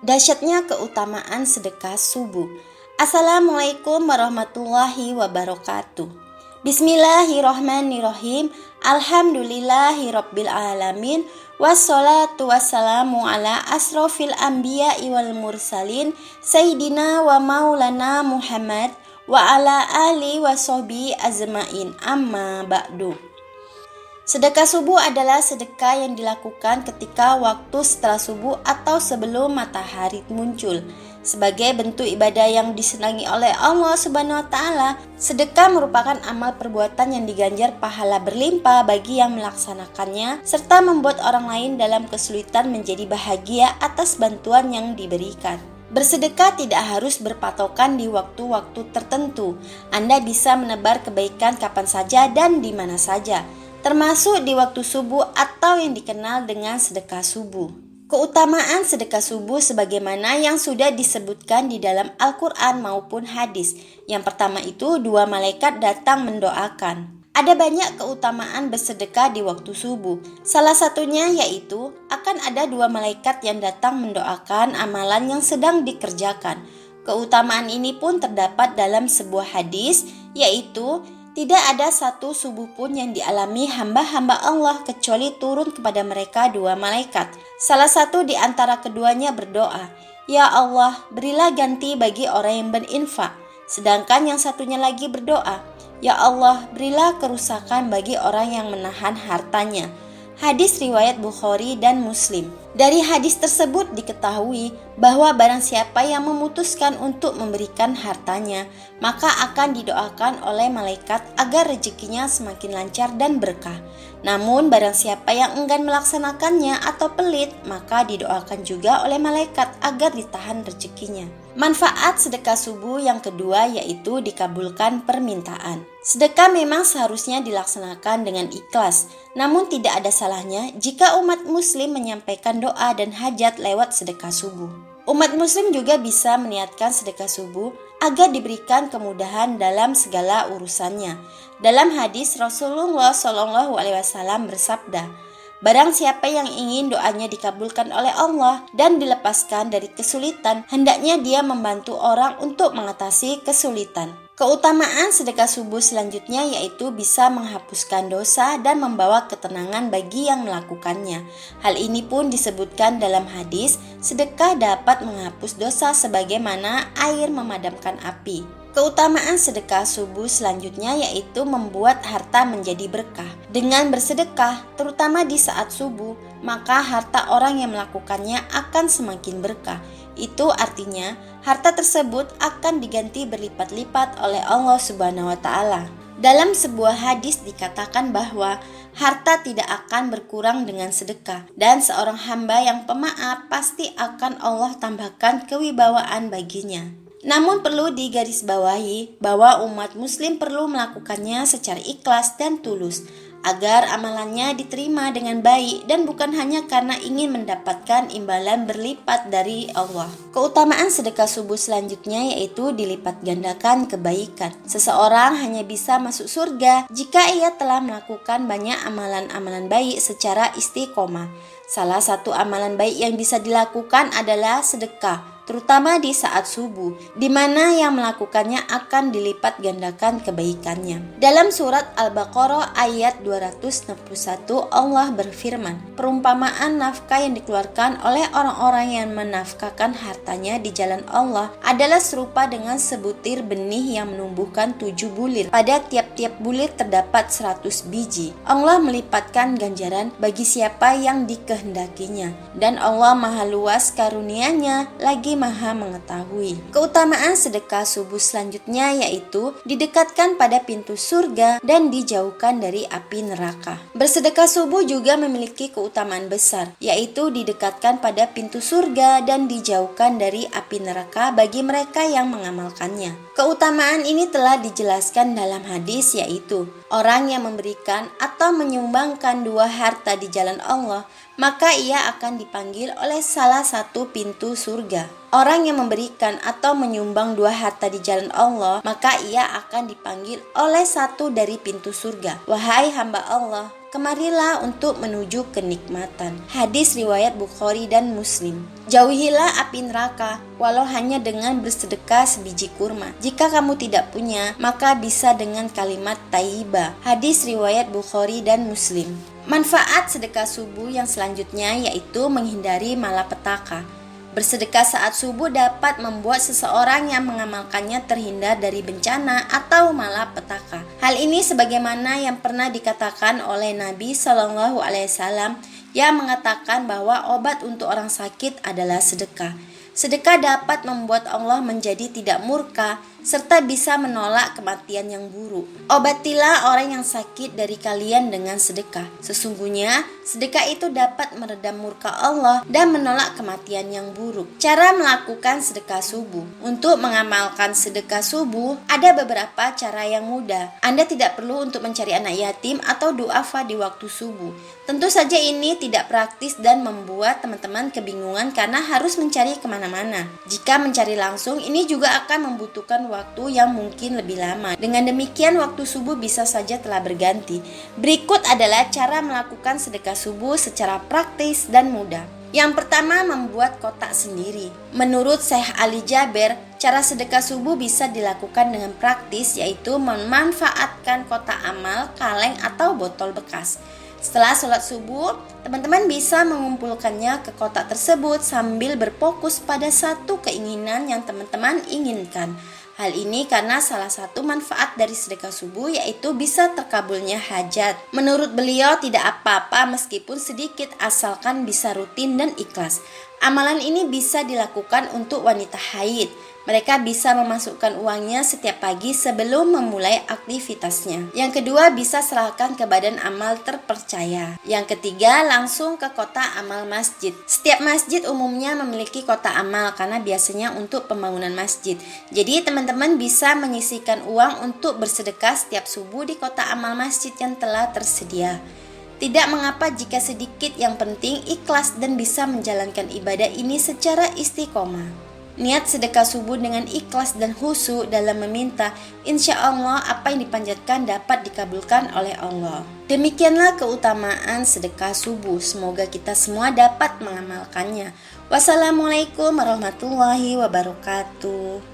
Dahsyatnya keutamaan sedekah subuh. Assalamualaikum warahmatullahi wabarakatuh. Bismillahirrahmanirrahim. Alhamdulillahirabbil alamin. Wassalatu wassalamu ala asrofil anbiya'i wal mursalin Sayyidina wa maulana Muhammad wa ala ali wa sahbihi azmain. Amma ba'du. Sedekah subuh adalah sedekah yang dilakukan ketika waktu setelah subuh atau sebelum matahari muncul. Sebagai bentuk ibadah yang disenangi oleh Allah Subhanahu wa taala, sedekah merupakan amal perbuatan yang diganjar pahala berlimpah bagi yang melaksanakannya serta membuat orang lain dalam kesulitan menjadi bahagia atas bantuan yang diberikan. Bersedekah tidak harus berpatokan di waktu-waktu tertentu. Anda bisa menebar kebaikan kapan saja dan di mana saja, termasuk di waktu subuh atau yang dikenal dengan sedekah subuh. Keutamaan sedekah subuh sebagaimana yang sudah disebutkan di dalam Al-Quran maupun hadis. Yang pertama itu, 2 malaikat datang mendoakan. Ada banyak keutamaan bersedekah di waktu subuh. Salah satunya yaitu akan ada 2 malaikat yang datang mendoakan amalan yang sedang dikerjakan. Keutamaan ini pun terdapat dalam sebuah hadis, yaitu tidak ada satu subuh pun yang dialami hamba-hamba Allah kecuali turun kepada mereka 2 malaikat. Salah satu di antara keduanya berdoa, "Ya Allah, berilah ganti bagi orang yang berinfak." Sedangkan yang satunya lagi berdoa, "Ya Allah, berilah kerusakan bagi orang yang menahan hartanya." Hadis riwayat Bukhari dan Muslim. Dari hadis tersebut diketahui bahwa barang siapa yang memutuskan untuk memberikan hartanya, maka akan didoakan oleh malaikat agar rezekinya semakin lancar dan berkah. Namun barang siapa yang enggan melaksanakannya atau pelit, maka didoakan juga oleh malaikat agar ditahan rezekinya. Manfaat sedekah subuh yang kedua yaitu dikabulkan permintaan. Sedekah memang seharusnya dilaksanakan dengan ikhlas, namun tidak ada salahnya jika umat muslim menyampaikan doa dan hajat lewat sedekah subuh. Umat muslim juga bisa meniatkan sedekah subuh agar diberikan kemudahan dalam segala urusannya. Dalam hadis Rasulullah SAW bersabda, "Barang siapa yang ingin doanya dikabulkan oleh Allah dan dilepaskan dari kesulitan, hendaknya dia membantu orang untuk mengatasi kesulitan." Keutamaan sedekah subuh selanjutnya yaitu bisa menghapuskan dosa dan membawa ketenangan bagi yang melakukannya. Hal ini pun disebutkan dalam hadis, sedekah dapat menghapus dosa sebagaimana air memadamkan api. Keutamaan sedekah subuh selanjutnya yaitu membuat harta menjadi berkah. Dengan bersedekah, terutama di saat subuh, maka harta orang yang melakukannya akan semakin berkah. Itu artinya harta tersebut akan diganti berlipat-lipat oleh Allah Subhanahu wa taala. Dalam sebuah hadis dikatakan bahwa harta tidak akan berkurang dengan sedekah, dan seorang hamba yang pemaaf pasti akan Allah tambahkan kewibawaan baginya. Namun perlu digarisbawahi bahwa umat muslim perlu melakukannya secara ikhlas dan tulus agar amalannya diterima dengan baik dan bukan hanya karena ingin mendapatkan imbalan berlipat dari Allah. Keutamaan sedekah subuh selanjutnya yaitu dilipat gandakan kebaikan. Seseorang hanya bisa masuk surga jika ia telah melakukan banyak amalan-amalan baik secara istiqomah. Salah satu amalan baik yang bisa dilakukan adalah sedekah, terutama di saat subuh, di mana yang melakukannya akan dilipat gandakan kebaikannya. Dalam surat Al-Baqarah ayat 261 Allah berfirman, "Perumpamaan nafkah yang dikeluarkan oleh orang-orang yang menafkahkan hartanya di jalan Allah adalah serupa dengan sebutir benih yang menumbuhkan 7 bulir. Pada tiap-tiap bulir terdapat 100 biji. Allah melipatkan ganjaran bagi siapa yang dikehendakinya, dan Allah maha luas karunia-Nya lagi maha mengetahui." Keutamaan sedekah subuh selanjutnya yaitu didekatkan pada pintu surga dan dijauhkan dari api neraka. Bersedekah subuh juga memiliki keutamaan besar, yaitu didekatkan pada pintu surga dan dijauhkan dari api neraka bagi mereka yang mengamalkannya. Keutamaan ini telah dijelaskan dalam hadis, yaitu orang yang memberikan atau menyumbangkan 2 harta di jalan Allah, maka ia akan dipanggil oleh salah satu pintu surga. Orang yang memberikan atau menyumbang 2 harta di jalan Allah, maka ia akan dipanggil oleh satu dari pintu surga. "Wahai hamba Allah, kemarilah untuk menuju kenikmatan. Hadis riwayat Bukhari dan Muslim. Jauhilah api neraka, walau hanya dengan bersedekah sebiji kurma. Jika kamu tidak punya, maka bisa dengan kalimat thayyibah. Hadis riwayat Bukhari dan Muslim. Manfaat sedekah subuh yang selanjutnya yaitu menghindari malapetaka. Bersedekah saat subuh dapat membuat seseorang yang mengamalkannya terhindar dari bencana atau malapetaka. Hal ini sebagaimana yang pernah dikatakan oleh Nabi Shallallahu Alaihi Wasallam yang mengatakan bahwa obat untuk orang sakit adalah sedekah. Sedekah dapat membuat Allah menjadi tidak murka serta bisa menolak kematian yang buruk. Obatilah orang yang sakit dari kalian dengan sedekah. Sesungguhnya sedekah itu dapat meredam murka Allah dan menolak kematian yang buruk. Cara melakukan sedekah subuh. Untuk mengamalkan sedekah subuh ada beberapa cara yang mudah. Anda tidak perlu untuk mencari anak yatim atau duafa di waktu subuh. Tentu saja ini tidak praktis dan membuat teman-teman kebingungan karena harus mencari kemana-mana. Jika mencari langsung, ini juga akan membutuhkan waktu yang mungkin lebih lama. Dengan demikian, waktu subuh bisa saja telah berganti. Berikut adalah cara melakukan sedekah subuh secara praktis dan mudah. Yang pertama, membuat kotak sendiri. Menurut Syekh Ali Jaber, cara sedekah subuh bisa dilakukan dengan praktis, yaitu memanfaatkan kotak amal, kaleng, atau botol bekas. Setelah sholat subuh, teman-teman bisa mengumpulkannya ke kotak tersebut sambil berfokus pada satu keinginan yang teman-teman inginkan. Hal ini karena salah satu manfaat dari sedekah subuh yaitu bisa terkabulnya hajat. Menurut beliau tidak apa-apa meskipun sedikit asalkan bisa rutin dan ikhlas. Amalan ini bisa dilakukan untuk wanita haid. Mereka bisa memasukkan uangnya setiap pagi sebelum memulai aktivitasnya. Yang kedua, bisa serahkan ke badan amal terpercaya. Yang ketiga, langsung ke kotak amal masjid. Setiap masjid umumnya memiliki kotak amal karena biasanya untuk pembangunan masjid. Jadi teman-teman bisa menyisihkan uang untuk bersedekah setiap subuh di kotak amal masjid yang telah tersedia. Tidak mengapa jika sedikit, yang penting ikhlas dan bisa menjalankan ibadah ini secara istiqomah. Niat sedekah subuh dengan ikhlas dan khusyuk dalam meminta, insya Allah apa yang dipanjatkan dapat dikabulkan oleh Allah. Demikianlah keutamaan sedekah subuh. Semoga kita semua dapat mengamalkannya. Wassalamualaikum warahmatullahi wabarakatuh.